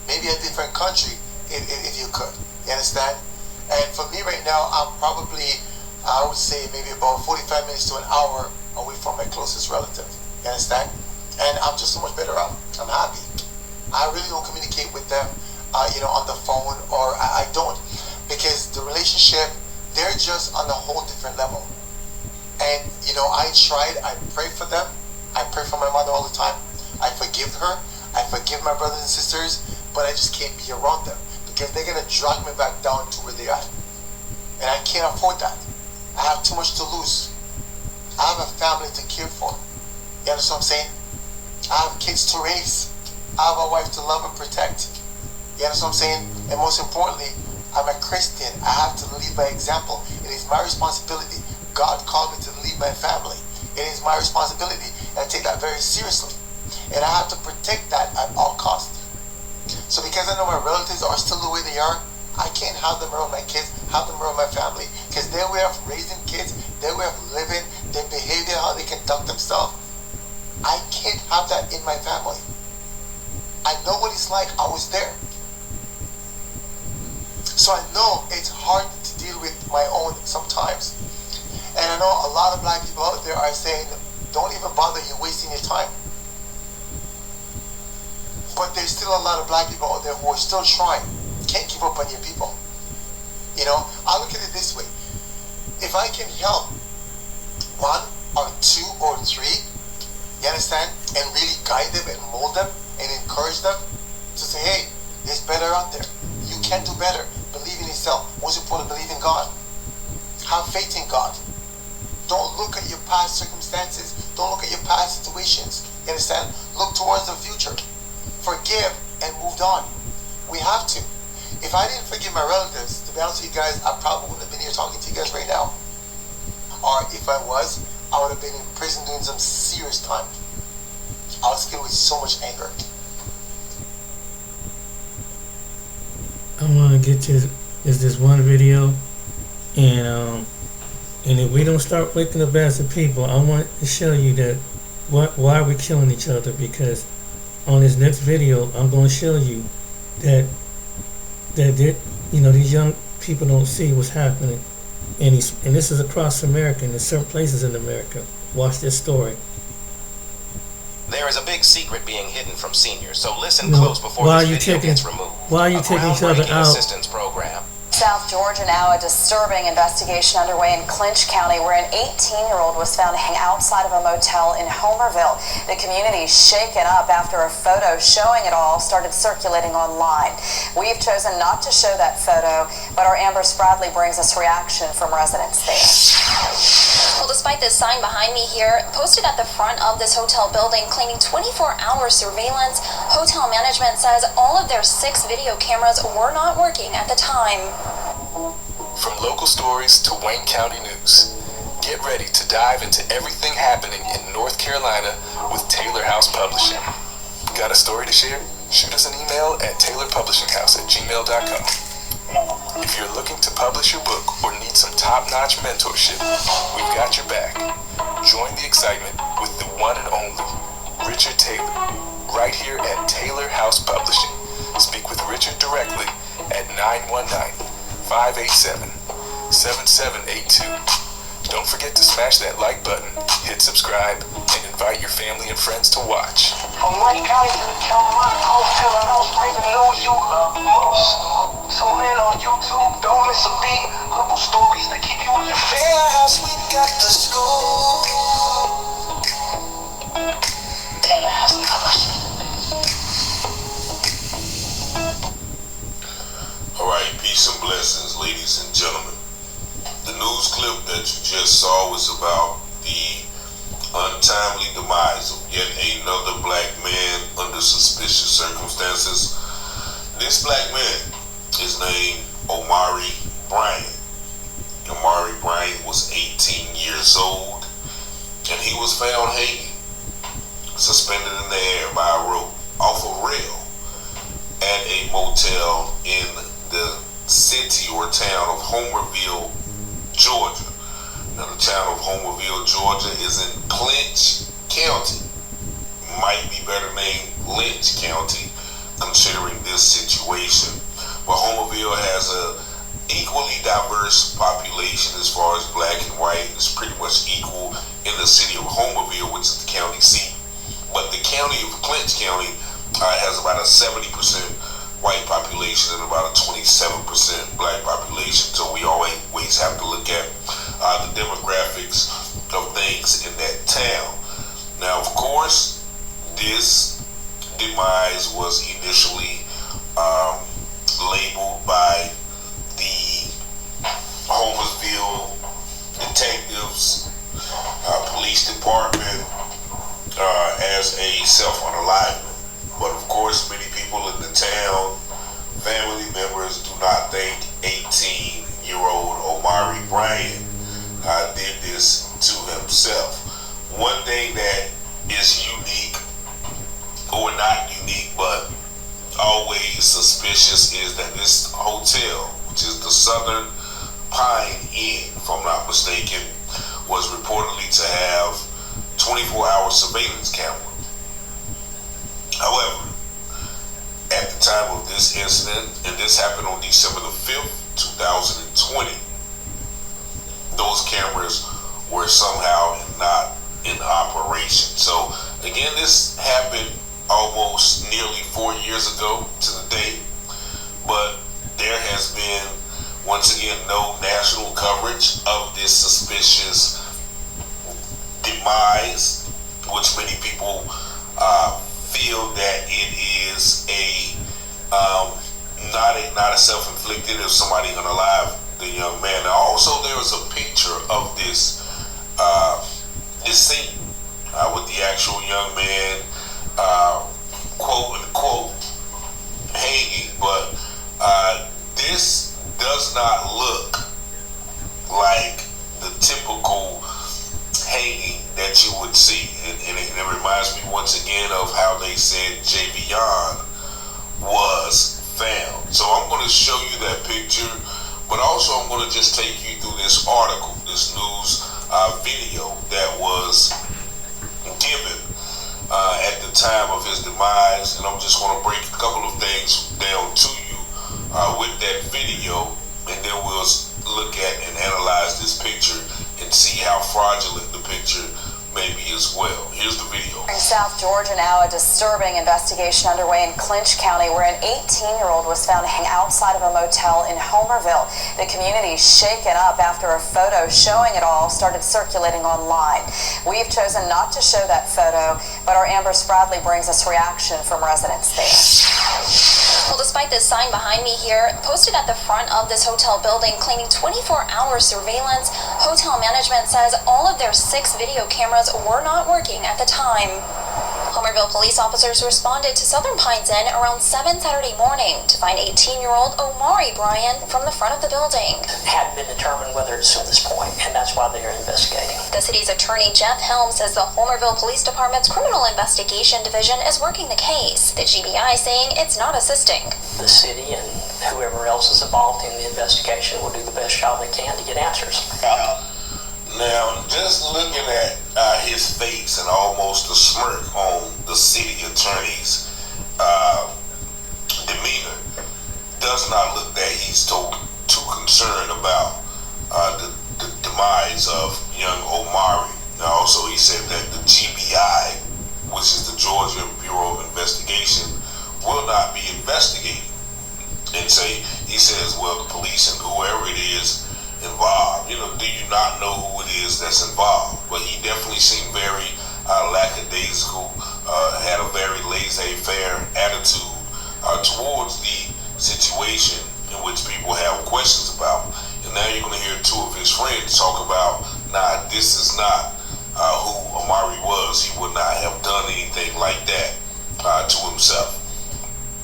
Maybe a different country if you could. You understand? And for me right now, I'm probably, I would say maybe about 45 minutes to an hour away from my closest relative. You understand? And I'm just so much better off. I'm happy. I really don't communicate with them, on the phone, or I don't, because the relationship, they're just on a whole different level. And You know, I tried, I prayed for them. I pray for my mother all the time. I forgive her. I forgive my brothers and sisters, but I just can't be around them because they're going to drag me back down to where they are. And I can't afford that. I have too much to lose. I have a family to care for. You understand what I'm saying? I have kids to raise. I have a wife to love and protect. You understand what I'm saying? And most importantly, I'm a Christian. I have to lead by example. It is my responsibility. God called me to lead my family. It is my responsibility, and I take that very seriously. And I have to protect that at all costs. So because I know my relatives are still the way they are, I can't have them around my kids, have them around my family. Because their way of raising kids, their way of living, their behavior, how they conduct themselves, I can't have that in my family. I know what it's like. I was there. So I know it's hard to deal with my own sometimes. And I know a lot of black people out there are saying, don't even bother, you're wasting your time. But there's still a lot of black people out there who are still trying. Can't give up on your people. You know, I look at it this way. If I can help one or two or three, you understand, and really guide them and mold them and encourage them to say, hey, there's better out there. You can do better. Believe in yourself. Most important, believe in God. Have faith in God. Don't look at your past circumstances. Don't look at your past situations. You understand? Look towards the future. Forgive and moved on. We have to. If I didn't forgive my relatives, to be honest with you guys, I probably wouldn't have been here talking to you guys right now. Or if I was, I would have been in prison doing some serious time. I was filled with so much anger. I want to get to this one video, and if we don't start waking up as a people, I want to show you that why are we killing each other, because on this next video, I'm going to show you that these young people don't see what's happening, and this is across America, and in certain places in America. Watch this story. There is a big secret being hidden from seniors, so listen close before this video gets removed. Why are you taking each other out? Assistance program. South Georgia now, a disturbing investigation underway in Clinch County where an 18-year-old was found hanging outside of a motel in Homerville. The community shaken up after a photo showing it all started circulating online. We've chosen not to show that photo, but our Amber Spradley brings us reaction from residents there. Well, despite this sign behind me here, posted at the front of this hotel building claiming 24-hour surveillance, hotel management says all of their 6 video cameras were not working at the time. From local stories to Wayne County news, get ready to dive into everything happening in North Carolina with Taylor House Publishing. Got a story to share? Shoot us an email at taylorpublishinghouse@gmail.com. If you're looking to publish your book or need some top-notch mentorship, we've got your back. Join the excitement with the one and only Richard Taylor, right here at Taylor House Publishing. Speak with Richard directly at 919-587-7782. Don't forget to smash that like button, hit subscribe, and invite your family and friends to watch. From Wayne County to the Carolina coast, Taylor House, bringing news you love most. Tune in on YouTube, don't miss a beat. Local stories that keep you in your feet. Taylor House, we got the scoop. Taylor House Publishing. Alright, peace and blessings, ladies and gentlemen. The news clip that you just saw was about the untimely demise of yet another black man under suspicious circumstances. This black man is named Omari Bryant. Omari Bryant was 18 years old, and he was found hanging, suspended in the air by a rope off a rail at a motel in the city or town of Homerville, Georgia. Now, the town of Homerville, Georgia is in Clinch County. Might be better named Lynch County, considering this situation. But Homerville has a equally diverse population as far as black and white. It's pretty much equal in the city of Homerville, which is the county seat. But the county of Clinch County has about a 70% white population and about a 27% black population. So we always have to look at the demographics of things town. Now, of course, this demise was initially labeled by the Homersville detectives, police department, as a self-unalivement. But of course, many people in the town, family members, do not think 18-year-old Omari Bryant did this to himself. One thing that is unique, or not unique, but always suspicious, is that this hotel, which is the Southern Pine Inn, if I'm not mistaken, was reportedly to have 24-hour surveillance camera. However, at the time of this incident, and this happened on December the 5th, 2020, those cameras were somehow not in operation. So again, this happened almost nearly 4 years ago to the date, but there has been, once again, no national coverage of this suspicious demise, which many people feel that it is not a self-inflicted, if somebody unalive the young man. Now, also, there is a picture of this scene with the actual young man, quote unquote, hanging, but this does not look like the typical hanging that you would see, and it reminds me once again of how they said Javion was found. So I'm going to show you that picture, but also I'm going to just take you through this article, this news video that was given at the time of his demise, and I'm just going to break a couple of things down to you with that video, and then we'll look at and analyze this picture and see how fraudulent the picture may be as well. Here's the video. In South Georgia now, a disturbing investigation underway in Clinch County where an 18-year-old was found hanging outside of a motel in Homerville. The community is shaken up after a photo showing it all started circulating online. We've chosen not to show that photo, but our Amber Spradley brings us reaction from residents there. Well, despite this sign behind me here, posted at the front of this hotel building claiming 24-hour surveillance, hotel management says all of their 6 video cameras were not working at the time. Homerville police officers responded to Southern Pines Inn around 7 Saturday morning to find 18-year-old Omari Bryant from the front of the building. It hadn't been determined whether it's at this point, and that's why they're investigating. The city's attorney, Jeff Helm, says the Homerville Police Department's Criminal Investigation Division is working the case. The GBI saying it's not assisting. The city and whoever else is involved in the investigation will do the best job they can to get answers. Now, just looking at his face and almost a smirk on the city attorney's demeanor, does not look that he's too concerned about the demise of young Omari. Now, also, he said that the GBI, which is the Georgia Bureau of Investigation, will not be investigating. And he says, well, the police and whoever it is involved, do you not know who it is that's involved? But he definitely seemed very lackadaisical, had a very laissez-faire attitude towards the situation in which people have questions about. And now you're going to hear 2 of his friends talk about, nah, this is not who Omari was. He would not have done anything like that to himself.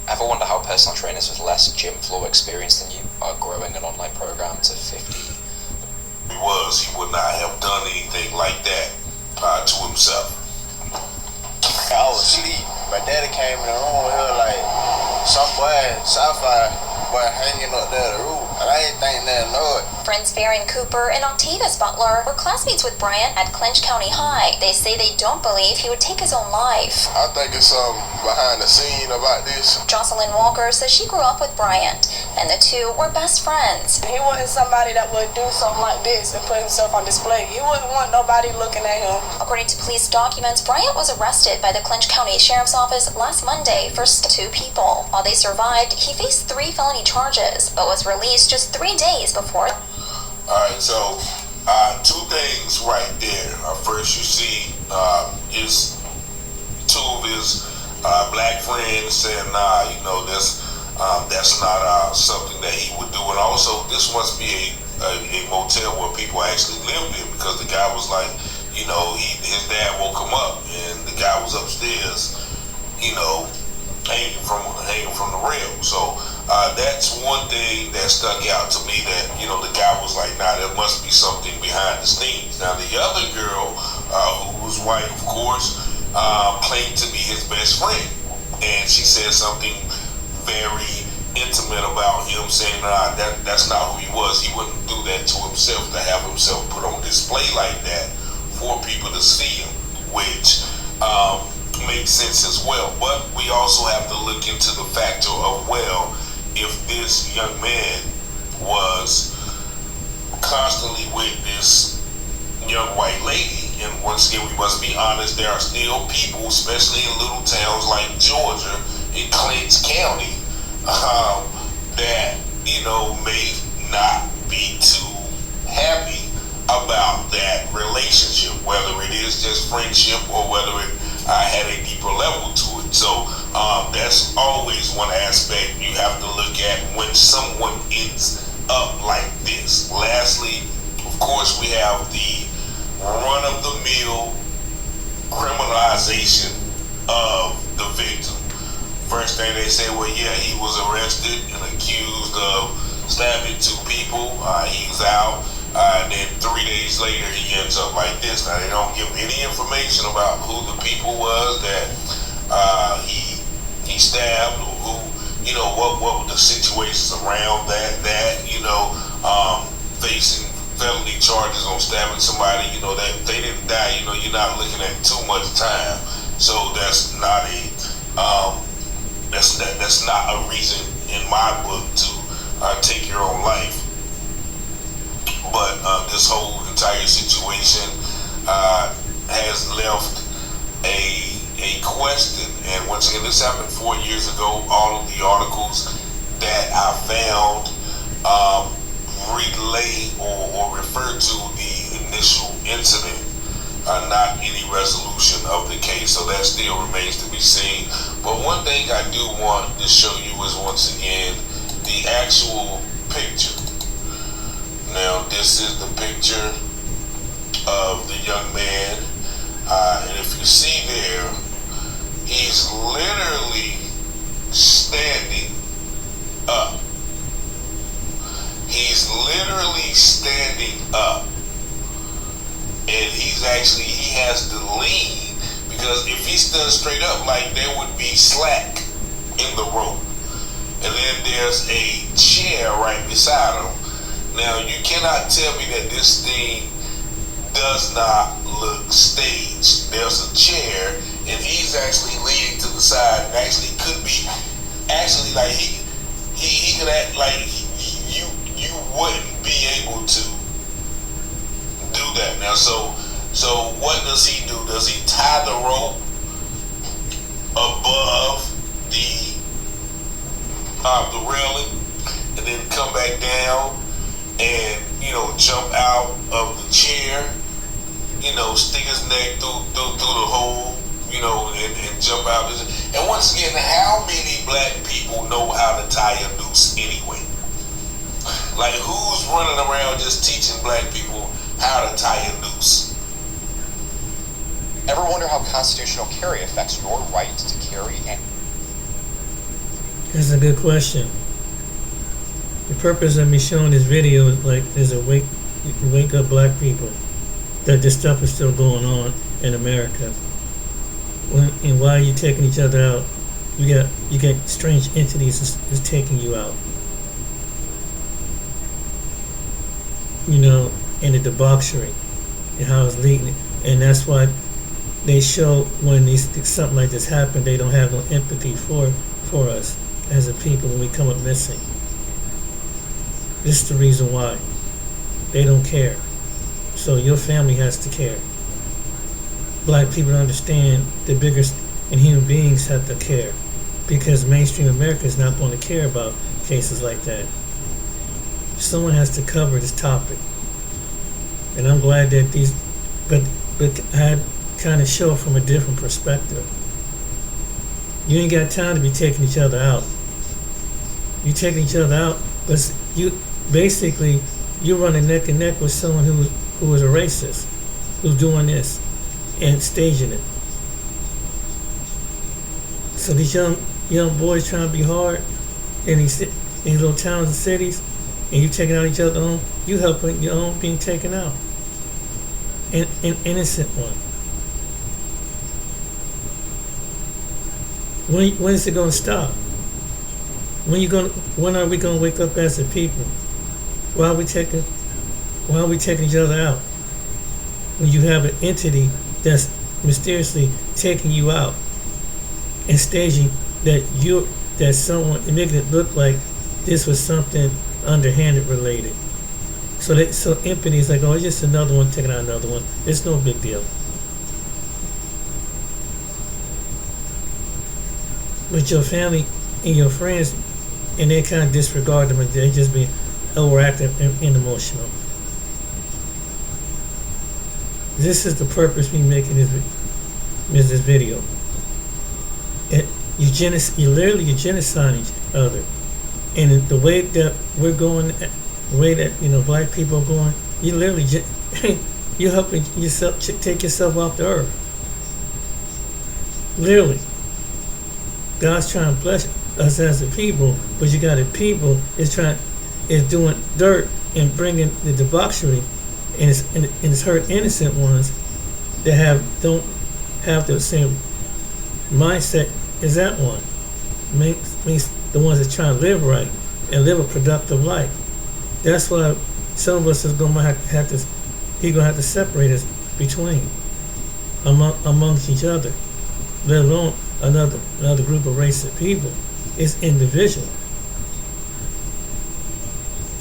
Ever wonder how personal trainers with less gym floor experience than you are growing an online program to 50? He would not have done anything like that to himself. I was asleep. My daddy came in the room here like some boy, sci-fi boy hanging up there the roof. And I ain't think nothing of it. Friends Farron Cooper and Octavius Butler were classmates with Bryant at Clinch County High. They say they don't believe he would take his own life. I think it's something behind the scene about this. Jocelyn Walker says she grew up with Bryant, and the 2 were best friends. He wasn't somebody that would do something like this and put himself on display. He wouldn't want nobody looking at him. According to police documents, Bryant was arrested by the Clinch County Sheriff's Office last Monday for 2 people. While they survived, he faced 3 felony charges, but was released just 3 days before. Alright, so 2 things right there. First, you see his two of his black friends saying, "Nah, that's not something that he would do." And also, this must be a motel where people actually lived in, because the guy was like, his dad woke him up, and the guy was upstairs, hanging from the rail. So that's one thing that stuck out to me, that the guy was like, nah, there must be something behind the scenes. Now the other girl, who was white, of course, claimed to be his best friend, and she said something very intimate about him, saying, nah, that's not who he was. He wouldn't do that to himself, to have himself put on display like that for people to see him, which makes sense as well. But we also have to look into the factor of, well, if this young man was constantly with this young white lady, and once again, we must be honest, there are still people, especially in little towns like Georgia, in Clinton County, that, may not be too happy about that relationship, whether it is just friendship or whether it had a deeper level to it. So that's always one aspect you have to look at when someone ends up like this. Lastly, of course, we have the run-of-the-mill criminalization of the victim. First thing they say, well, yeah, he was arrested and accused of stabbing two people. He was out. And then 3 days later, he ends up like this. Now, they don't give any information about who the people was that he stabbed, or who, what were the situations around that, facing felony charges on stabbing somebody, that they didn't die, you're not looking at too much time. So that's not that's not a reason in my book to take your own life. But this whole entire situation has left a question. And once again, this happened 4 years ago. All of the articles that I found relay or refer to the initial incident, not any resolution of the case. So that still remains to be seen. But one thing I do want to show you is, once again, the actual picture. Now, this is the picture of the young man, and if you see there, he's literally standing up. He's literally standing up, and he has to lean, because if he stood straight up, like, there would be slack in the rope. And then there's a chair right beside him. Now, you cannot tell me that this thing does not look staged. There's a chair, and he's actually leaning to the side, and actually could be, like, he could act like you wouldn't be able to do that. Now, so what does he do? Does he tie the rope above the railing, and then come back down and, jump out of the chair, stick his neck through the hole, and jump out? And once again, how many black people know how to tie a noose anyway? Like, who's running around just teaching black people how to tie a noose? Ever wonder how constitutional carry affects your right to carry? That's a good question. The purpose of me showing this video is to wake up black people that this stuff is still going on in America. And while you're taking each other out, you got strange entities is taking you out. And the debauchery and how it's leading, and that's why they show when something like this happen, they don't have no empathy for us as a people when we come up missing. This is the reason why. They don't care. So your family has to care. Black people don't understand the biggest, and human beings have to care, because mainstream America is not going to care about cases like that. Someone has to cover this topic. And I'm glad that but I kind of show it from a different perspective. You ain't got time to be taking each other out. You taking each other out, but you basically you're running neck and neck with someone who is a racist, who's doing this and staging it. So these young boys trying to be hard in these little towns and cities, and you taking out each other own, you helping your own being taken out. An innocent one. When is it going to stop? When are we going to wake up as a people? Why are we taking each other out? When you have an entity that's mysteriously taking you out and staging that someone making it look like this was something underhanded related. So empathy is like, oh, it's just another one taking out another one. It's no big deal. But your family and your friends, and they kind of disregard them, and they just be overactive and emotional. This is the purpose we making this video. You literally genociding each other, and the way that we're going, the way that black people are going, you literally you're helping yourself take yourself off the earth. Literally, God's trying to bless us as a people, but you got a people is doing dirt and bringing the debauchery, and it's hurt innocent ones that don't have the same mindset as that one. Means the ones that trying to live right and live a productive life. That's why some of us is gonna have to. He's gonna have to separate us amongst each other, let alone another group of racist people. It's individual.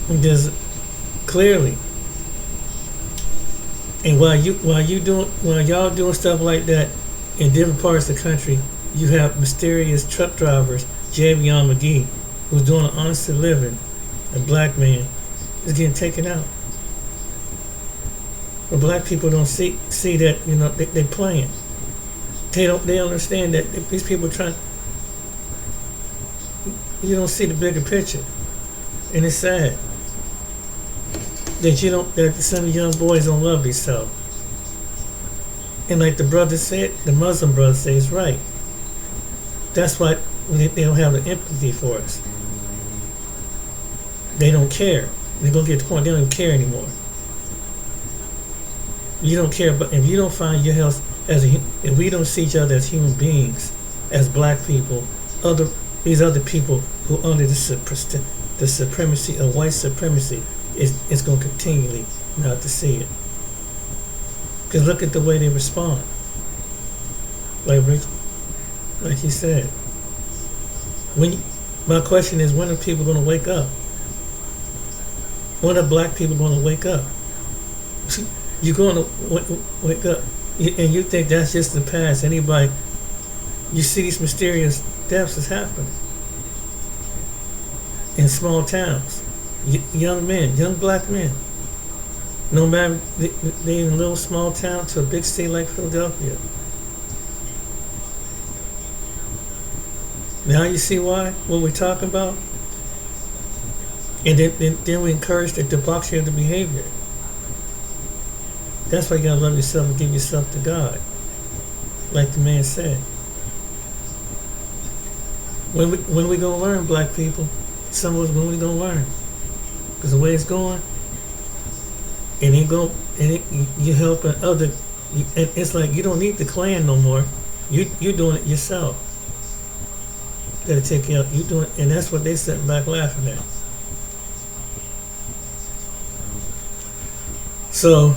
There's clearly, and while y'all doing stuff like that in different parts of the country, you have mysterious truck drivers, Javion McGee, who's doing an honest living, a black man, is getting taken out. But black people don't see that they're playing. They understand that these people trying. You don't see the bigger picture, and it's sad that some of the young boys don't love themselves. And like the brother said, the Muslim brother says, right. That's why they don't have the empathy for us. They don't care. They're gonna get to the point they don't even care anymore. You don't care, but if you don't find your health if we don't see each other as human beings, as black people, these other people who under the supremacy of white supremacy is going to continually not to see it. Because look at the way they respond. Like he said. My question is, when are people going to wake up? When are black people going to wake up? You're going to wake up, and you think that's just the past. You see these mysterious deaths that's happening in small towns. Young black men. No matter they in a little small town to a big city like Philadelphia. Now you see what we're talking about? And then we encourage the debauchery of the behavior. That's why you gotta love yourself and give yourself to God. Like the man said. When we gonna learn, black people? Some of us, when we gonna learn? Because the way it's going, you helping other. It's like you don't need the Klan no more. You're doing it yourself. You gotta take care of you doing, and that's what they sitting back laughing at. So,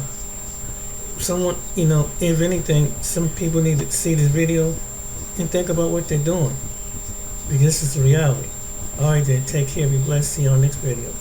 someone, if anything, some people need to see this video and think about what they're doing, because this is the reality. All right, then, take care. Be blessed. See you on the next video.